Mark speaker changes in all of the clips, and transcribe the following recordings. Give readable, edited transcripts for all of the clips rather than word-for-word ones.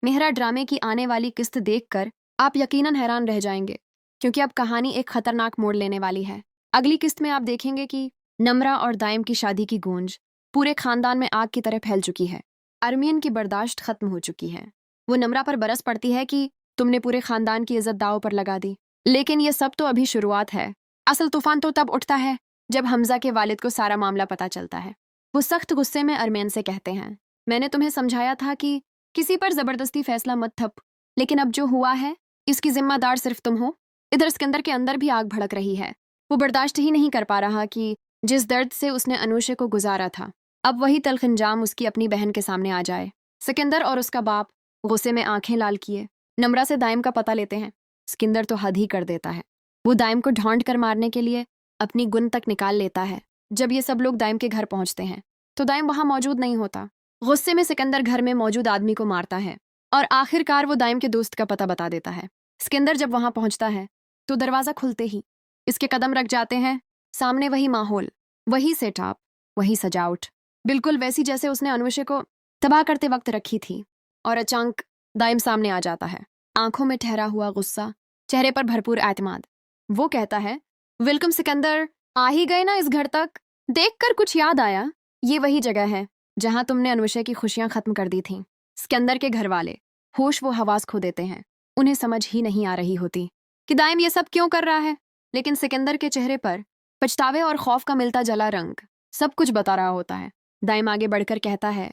Speaker 1: मेहरा ड्रामे की आने वाली किस्त देखकर आप यकीनन हैरान रह जाएंगे, क्योंकि अब कहानी एक खतरनाक मोड़ लेने वाली है। अगली किस्त में आप देखेंगे कि नम्रा और दाइम की शादी की गूंज पूरे खानदान में आग की तरह फैल चुकी है। अरमियन की बर्दाश्त खत्म हो चुकी है। वो नम्रा पर बरस पड़ती है कि तुमने पूरे खानदान की इज्जत दांव पर लगा दी। लेकिन ये सब तो अभी शुरुआत है। असल तूफान तो तब उठता है जब हमजा के वालिद को सारा मामला पता चलता है। वो सख्त गुस्से में अरमियन से कहते हैं, मैंने तुम्हें समझाया था कि किसी पर जबरदस्ती फैसला मत थप, लेकिन अब जो हुआ है इसकी जिम्मेदार सिर्फ तुम हो। इधर सिकंदर के अंदर भी आग भड़क रही है। वो बर्दाश्त ही नहीं कर पा रहा कि जिस दर्द से उसने अनुषे को गुजारा था, अब वही तल्ख अंजाम उसकी अपनी बहन के सामने आ जाए। सिकंदर और उसका बाप गुस्से में आंखें लाल किए नम्रा से दाइम का पता लेते हैं। सिकंदर तो हद ही कर देता है। वो दाइम को ढूंढ कर मारने के लिए अपनी गुन तक निकाल लेता है। जब ये सब लोग दाइम के घर पहुंचते हैं तो दाइम वहां मौजूद नहीं होता। गुस्से में सिकंदर घर में मौजूद आदमी को मारता है और आखिरकार वो दाइम के दोस्त का पता बता देता है। सिकंदर जब वहां पहुंचता है तो दरवाजा खुलते ही इसके कदम रख जाते हैं। सामने वही माहौल, वही सेटअप, वही सजावट, बिल्कुल वैसी जैसे उसने अनुषे को तबाह करते वक्त रखी थी। और अचानक दाइम सामने आ जाता है, आंखों में ठहरा हुआ गुस्सा, चेहरे पर भरपूर एतमाद। वो कहता है, वेलकम सिकंदर, आ ही गए ना इस घर तक। देखकर कुछ याद आया, ये वही जगह है जहां तुमने अनुषे की खुशियां खत्म कर दी थीं। सिकंदर के घर वाले होश वो हवास खो देते हैं। उन्हें समझ ही नहीं आ रही होती कि दाइम ये सब क्यों कर रहा है, लेकिन सिकंदर के चेहरे पर पछतावे और खौफ का मिलता जला रंग सब कुछ बता रहा होता है। दाइम आगे बढ़कर कहता है,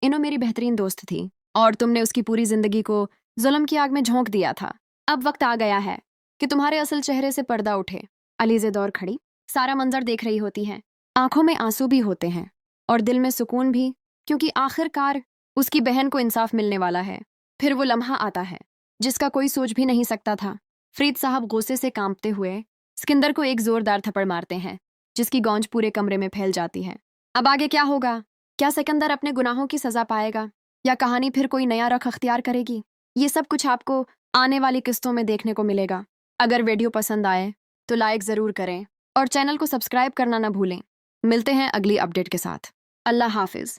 Speaker 1: इनो मेरी बेहतरीन दोस्त थी और तुमने उसकी पूरी जिंदगी को जुल्म की आग में झोंक दिया था। अब वक्त आ गया है कि तुम्हारे असल चेहरे से पर्दा उठे। अलीज़े दौर खड़ी सारा मंजर देख रही होती है। आंखों में आंसू भी होते हैं और दिल में सुकून भी, क्योंकि आखिरकार उसकी बहन को इंसाफ मिलने वाला है। फिर वो लम्हा आता है जिसका कोई सोच भी नहीं सकता था। फरीद साहब गुस्से से कांपते हुए सिकंदर को एक जोरदार थप्पड़ मारते हैं, जिसकी गौंज पूरे कमरे में फैल जाती है। अब आगे क्या होगा? क्या सिकंदर अपने गुनाहों की सजा पाएगा या कहानी फिर कोई नया रुख अख्तियार करेगी? ये सब कुछ आपको आने वाली किस्तों में देखने को मिलेगा। अगर वीडियो पसंद आए तो लाइक ज़रूर करें और चैनल को सब्सक्राइब करना ना भूलें। मिलते हैं अगली अपडेट के साथ। अल्लाह हाफिज़।